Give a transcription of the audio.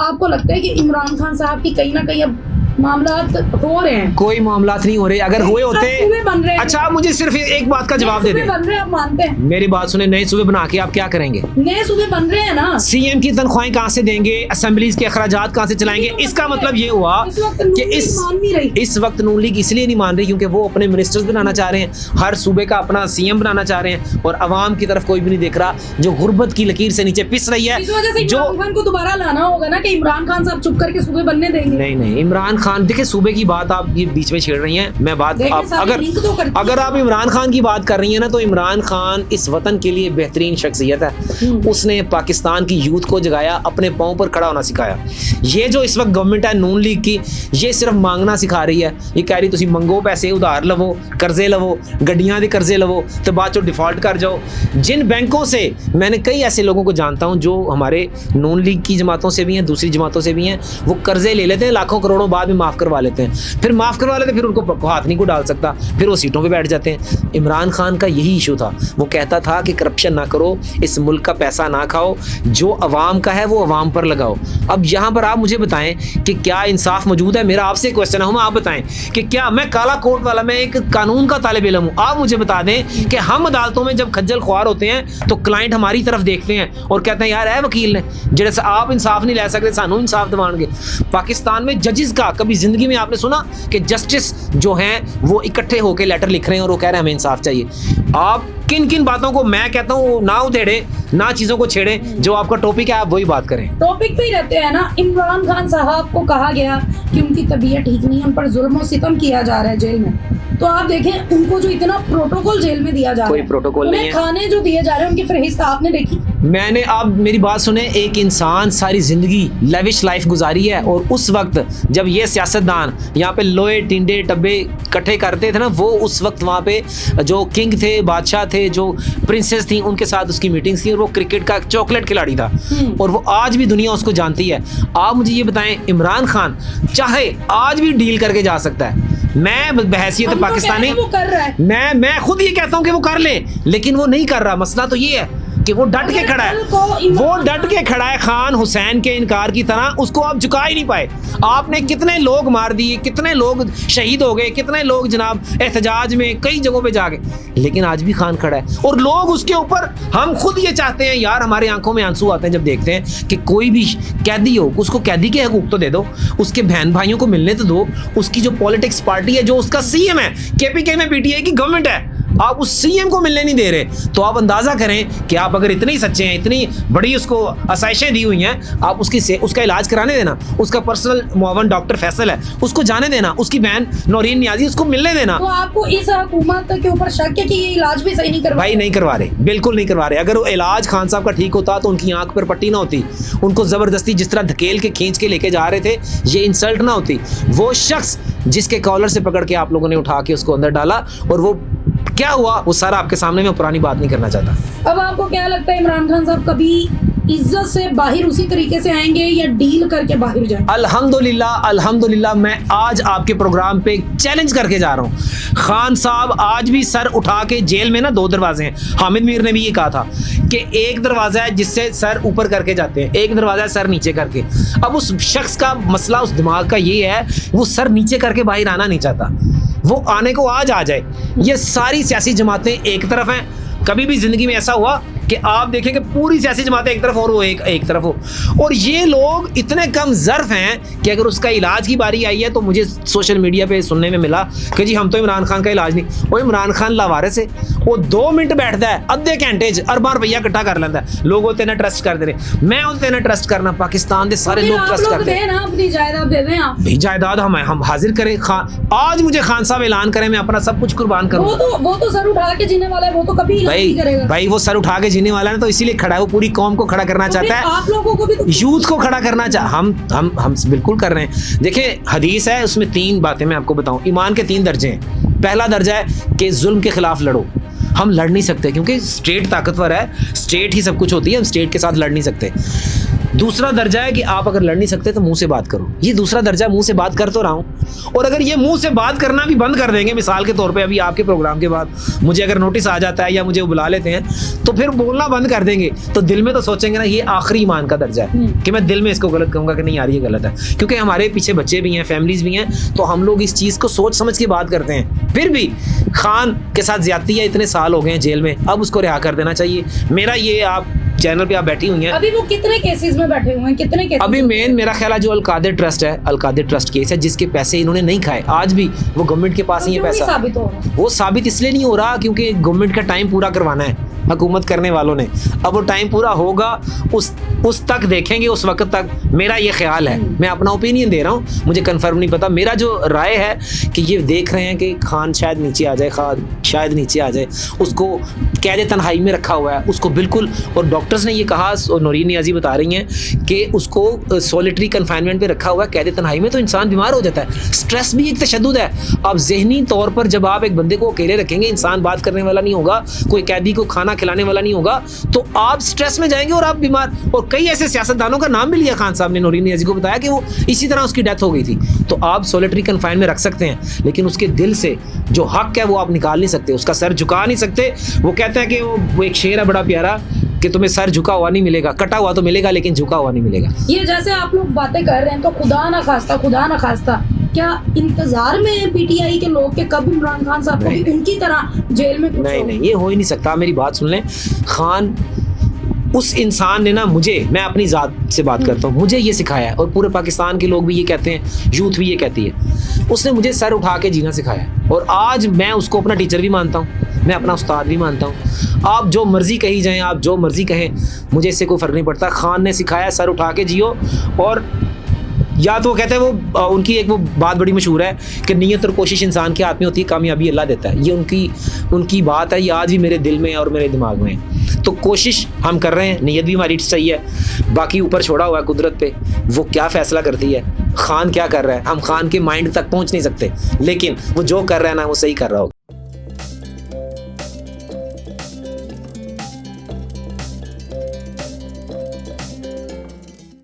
आपको लगता है कि इमरान खान साहब की कहीं ना कहीं अब मामलात हो रहे हैं? कोई मामलात नहीं हो रहे, अगर हुए होते। सूबे बन रहे हैं। अच्छा, आप मुझे सिर्फ एक बात का जवाब दे सूबे दें। बन रहे हैं, आप मानते हैं? मेरी बात सुने, नए सूबे बना के आप क्या करेंगे? नए सूबे बन रहे हैं ना। सीएम की तनख्वाहें कहाँ से देंगे, असेंबलीज के अखराजात कहाँ से चलाएंगे? इसका मतलब ये हुआ कि इस वक्त नून लीग इसलिए नहीं मान रही क्योंकि वो अपने मिनिस्टर्स बनाना चाह रहे हैं, हर सूबे का अपना सीएम बनाना चाह रहे हैं, और अवाम की तरफ कोई भी नहीं देख रहा जो गुर्बत की लकीर से नीचे पिस रही है। इस वजह से जो इमरान खान को दोबारा लाना होगा ना कि इमरान खान साहब चुप करके सूबे बनने देंगे। नहीं, इमरान खान, देखिए सूबे की बात आप ये बीच में छेड़ रही हैं। मैं बात आप अगर आप इमरान खान की बात कर रही हैं ना, तो इमरान खान इस वतन के लिए बेहतरीन शख्सियत है। उसने पाकिस्तान की यूथ को जगाया, अपने पाँव पर खड़ा होना सिखाया। ये जो इस वक्त गवर्नमेंट है नून लीग की, ये सिर्फ मांगना सिखा रही है। ये कह रही तुसी मंगो पैसे, उधार लवो, कर्जे लवो, गड्डियां दे कर्जे लवो, तो बाद चो डिफॉल्ट कर जाओ। जिन बैंकों से, मैंने कई ऐसे लोगों को जानता हूं जो हमारे नून लीग की जमातों से भी हैं, दूसरी जमातों से भी हैं, वो कर्जे ले लेते हैं लाखों करोड़ों, बाद में माफ़ करवा लेते हैं, फिर माफ़ करवा लेते, फिर उनको हाथ नहीं को डाल सकता, फिर वो सीटों पे बैठ जाते हैं। इमरान खान का यही इशू था। वो कहता था कि करप्शन ना करो, इस मुल्क का पैसा ना खाओ, जो अवाम का है वो अवाम पर लगाओ। अब यहाँ पर आप मुझे बताएं कि क्या इंसाफ मौजूद है? मेरा आपसे क्वेश्चन है, आप बताएं कि क्या, मैं काला कोट वाला, मैं एक कानून का तालिब इल्म हूँ, आप मुझे बता दें कि हम अदालतों में जब खज्जल ख्वार होते हैं तो क्लाइंट हमारी तरफ देखते हैं और कहते हैं यार है वकील ने जैसे आप इंसाफ नहीं ले सकते, सानू इंसाफ दिवाएंगे। पाकिस्तान में जजेस का कभी जिंदगी में आपने सुना कि जस्टिस जो हैं वो इकट्ठे होकर लेटर लिख रहे हैं और वो कह रहे हैं हमें इंसाफ चाहिए? आप किन किन बातों को, मैं कहता हूँ ना उधेड़े ना चीजों को छेड़े, जो आपका टॉपिक है आप वही बात करें। टॉपिक पे ही रहते हैं ना। इमरान खान साहब को कहा गया कि उनकी तबीयत ठीक नहीं है, उन पर जुल्म और सितम किया जा रहा है जेल में। तो आप देखें उनको जो इतना प्रोटोकॉल जेल में दिया जा रहा है, कोई प्रोटोकॉल नहीं है। खाने जो दिए जा रहे हैं उनकी फहरिस्त आपने देखी? मैंने, आप मेरी बात सुने, एक इंसान सारी जिंदगी लेविश लाइफ गुजारी है, और उस वक्त जब ये सियासतदान यहाँ पे लोहे टिंडे टब्बे इकट्ठे करते थे ना, वो उस वक्त वहाँ पे जो किंग थे, बादशाह थे, जो प्रिंसेस थी, उनके साथ उसकी मीटिंग्स थी, और वो क्रिकेट का चॉकलेट खिलाड़ी था, और वो आज भी दुनिया उसको जानती है। आप मुझे ये बताएं, इमरान खान चाहे आज भी डील करके जा सकता है। मैं बहैसियत पाकिस्तानी, वो कर रहा है। मैं खुद ये कहता हूँ कि वो कर ले, लेकिन वो नहीं कर रहा। मसला तो ये है कि वो डट के खड़ा है, वो डट के खड़ा है खान हुसैन के इनकार की तरह, उसको आप झुका ही नहीं पाए। आपने कितने लोग मार दिए, कितने लोग शहीद हो गए, कितने लोग जनाब एहतजाज में कई जगहों पे जा गए, लेकिन आज भी खान खड़ा है। और लोग उसके ऊपर, हम खुद ये चाहते हैं यार, हमारे आंखों में आंसू आते हैं जब देखते हैं कि कोई भी कैदी हो, उसको कैदी के हकूक तो दे दो, उसके बहन भाइयों को मिलने तो दो, उसकी जो पॉलिटिक्स पार्टी है, जो उसका सीएम है, केपीके में पीटीआई की गवर्नमेंट है, आप उस सीएम को मिलने नहीं दे रहे। तो आप अंदाजा करें कि आप अगर इतने ही सच्चे हैं, इतनी बड़ी उसको आसाइशें दी हुई हैं, आप उसका इलाज कराने देना। उसका पर्सनल मुआवन डॉक्टर फैसल है, उसको जाने देना। उसकी बहन नौरीन नियाजी, उसको मिलने देना। तो आपको इस हुकूमत के ऊपर शक है कि ये इलाज भी सही नहीं करवा? भाई नहीं करवा रहे, बिल्कुल नहीं करवा रहे। अगर वो इलाज खान साहब का ठीक होता तो उनकी आंख पर पट्टी ना होती, उनको जबरदस्ती जिस तरह धकेल के खींच के लेके जा रहे थे, ये इंसल्ट ना होती। वो शख्स जिसके कॉलर से पकड़ के आप लोगों ने उठा के उसको अंदर डाला, और वो क्या हुआ वो सारा आपके सामने, मैं पुरानी बात नहीं करना चाहता। अब आपको क्या लगता है इमरान खान साहब कभी इज्जत से बाहर उसी तरीके से आएंगे या डील करके बाहर जाएंगे? अल्हम्दुलिल्लाह मैं आज आपके प्रोग्राम पे चैलेंज करके जा रहा हूँ। खान साहब आज भी सर उठा के, जेल में ना 2 दरवाजे हैं, हामिद मीर ने भी ये कहा था कि एक दरवाजा है जिससे सर ऊपर करके जाते हैं, एक दरवाजा है सर नीचे करके। अब उस शख्स का मसला, उस दिमाग का ये है, वो सर नीचे करके बाहर आना नहीं चाहता, वो आने को आज आ जाए। ये सारी सियासी जमातें एक तरफ हैं। कभी भी जिंदगी में ऐसा हुआ कि आप देखें कि पूरी सियासी जमातें एक तरफ और वो एक तरफ हो, और ये लोग इतने कम ज़र्फ हैं कि अगर उसका इलाज की बारी आई है तो मुझे सोशल मीडिया पे सुनने में मिला कि जी हम तो इमरान खान का इलाज नहीं। वो इमरान खान लावारिस है, वो 2 मिनट बैठता है, अद्धे घंटे अरबां रुपया इकट्ठा कर लेता है। लोग होते ना ट्रस्ट कर दे रहे, मैं होते ना ट्रस्ट करना, पाकिस्तान के सारे लोग ट्रस्ट करते हैं। अपनी जायदाद दे दें आप, जायदाद हम हाजिर करें। आज मुझे खान साहब ऐलान करें, मैं अपना सब कुछ कुर्बान करूँ। वो तो सर उठा के जीने वाला है, वो तो कभी नहीं करेगा। भाई वो सर उठा के जीने वाला है तो इसीलिए खड़ा है, वो पूरी कौम को खड़ा करना चाहता है, आप लोगों को भी तो यूथ को खड़ा करना हम बिल्कुल कर रहे हैं। देखिए हदीस है, उसमें 3 बातें मैं आपको बताऊं। ईमान के 3 दर्जे हैं। पहला दर्जा है कि जुल्म के खिलाफ लड़ो। हम लड़ नहीं सकते क्योंकि स्टेट ताकतवर है, स्टेट ही सब कुछ होती है, हम स्टेट के साथ लड़ नहीं सकते। दूसरा दर्जा है कि आप अगर लड़ नहीं सकते तो मुंह से बात करो, ये दूसरा दर्जा, मुंह से बात कर तो रहा हूँ। और अगर ये मुंह से बात करना भी बंद कर देंगे, मिसाल के तौर पे अभी आपके प्रोग्राम के बाद मुझे अगर नोटिस आ जाता है या मुझे बुला लेते हैं तो फिर बोलना बंद कर देंगे, तो दिल में तो सोचेंगे ना ये आखिरी ईमान का दर्जा है कि मैं दिल में इसको गलत कहूँगा कि नहीं यार ये गलत है, क्योंकि हमारे पीछे बच्चे भी हैं, फैमिलीज भी हैं, तो हम लोग इस चीज़ को सोच समझ के बात करते हैं। फिर भी खान के साथ ज्यादती है, इतने साल हो गए हैं जेल में, अब उसको रिहा कर देना चाहिए। मेरा ये, आप चैनल पे आप बैठी हुई हैं, अभी वो कितने केसेस में बैठे हुए हैं, कितने केसेस? अभी मेन मेरा ख्याल है जो अलकादिर ट्रस्ट है, अलकादिर ट्रस्ट केस है, जिसके पैसे इन्होंने नहीं खाए, आज भी वो गवर्नमेंट के पास ही है पैसा। साबित हो रहा है? वो साबित इसलिए नहीं हो रहा क्योंकि गवर्नमेंट का टाइम पूरा करवाना है हुकूमत करने वालों ने। अब वो टाइम पूरा होगा, उस तक देखेंगे, उस वक्त तक मेरा ये ख्याल है, मैं अपना ओपिनियन दे रहा हूँ, मुझे कंफर्म नहीं पता, मेरा जो राय है कि ये देख रहे हैं कि खान शायद नीचे आ जाए, खान शायद नीचे आ जाए, उसको कैद तन्हाई में रखा हुआ है उसको बिल्कुल, और डॉक्टर्स ने ये कहा, और नौरीन नियाज़ी बता रही हैं कि उसको सॉलिटरी कन्फाइनमेंट पे रखा हुआ है कैद तन्हाई में, तो इंसान बीमार हो जाता है। स्ट्रेस भी एक तशद्दुद है। अब जहनी तौर पर जब आप एक बंदे को अकेले रखेंगे, इंसान बात करने वाला नहीं होगा, कोई कैदी को खाना खिलाने वाला नहीं होगा, तो आप स्ट्रेस में जाएंगे और आप बीमार। और कई ऐसे सियासतदानों का नाम भी लिया खान साहब ने, नौरीन नियाज़ी को बताया कि वो इसी तरह उसकी डेथ हो गई थी। तो आप सॉलिटरी कन्फाइन में रख सकते हैं, लेकिन उसके दिल से जो हक है वो आप निकाल नहीं सकते, उसका सर झुका नहीं सकते। वो कहते हैं कि वो एक शेर है बड़ा प्यारा कि तुम्हें सर झुका हुआ नहीं मिलेगा, कटा हुआ तो मिलेगा लेकिन झुका हुआ नहीं मिलेगा। ये जैसे आप लोग बातें कर रहे हैं, तो खुदा ना खास्ता क्या इंतजार में है पीटीआई के लोग के कब इमरान खान साहब को भी उनकी तरह जेल में? नहीं, ये हो ही नहीं सकता। मेरी बात सुन लें, खान उस इंसान ने ना मुझे, मैं अपनी ज़ात से बात करता हूँ, मुझे ये सिखाया है, और पूरे पाकिस्तान के लोग भी ये कहते हैं, यूथ भी ये कहती है, उसने मुझे सर उठा के जीना सिखाया है, और आज मैं उसको अपना टीचर भी मानता हूँ, मैं अपना उस्ताद भी मानता हूँ। आप जो मर्जी कही जाएं, आप जो मर्जी कहें, मुझे इससे कोई फ़र्क नहीं पड़ता। खान ने सिखाया सर उठा के जियो, और या तो वो कहते हैं, वो उनकी एक वो बात बड़ी मशहूर है कि नीयत और कोशिश इंसान के हाथ में होती है, कामयाबी अल्लाह देता है। ये उनकी बात है, ये आज भी मेरे दिल में है और मेरे दिमाग में है। तो कोशिश हम कर रहे हैं, नीयत भी हमारी सही है, बाकी ऊपर छोड़ा हुआ है कुदरत पे, वो क्या फैसला करती है। खान क्या कर रहा है, हम खान के माइंड तक पहुंच नहीं सकते, लेकिन वो जो कर रहा है ना वो सही कर रहा होगा।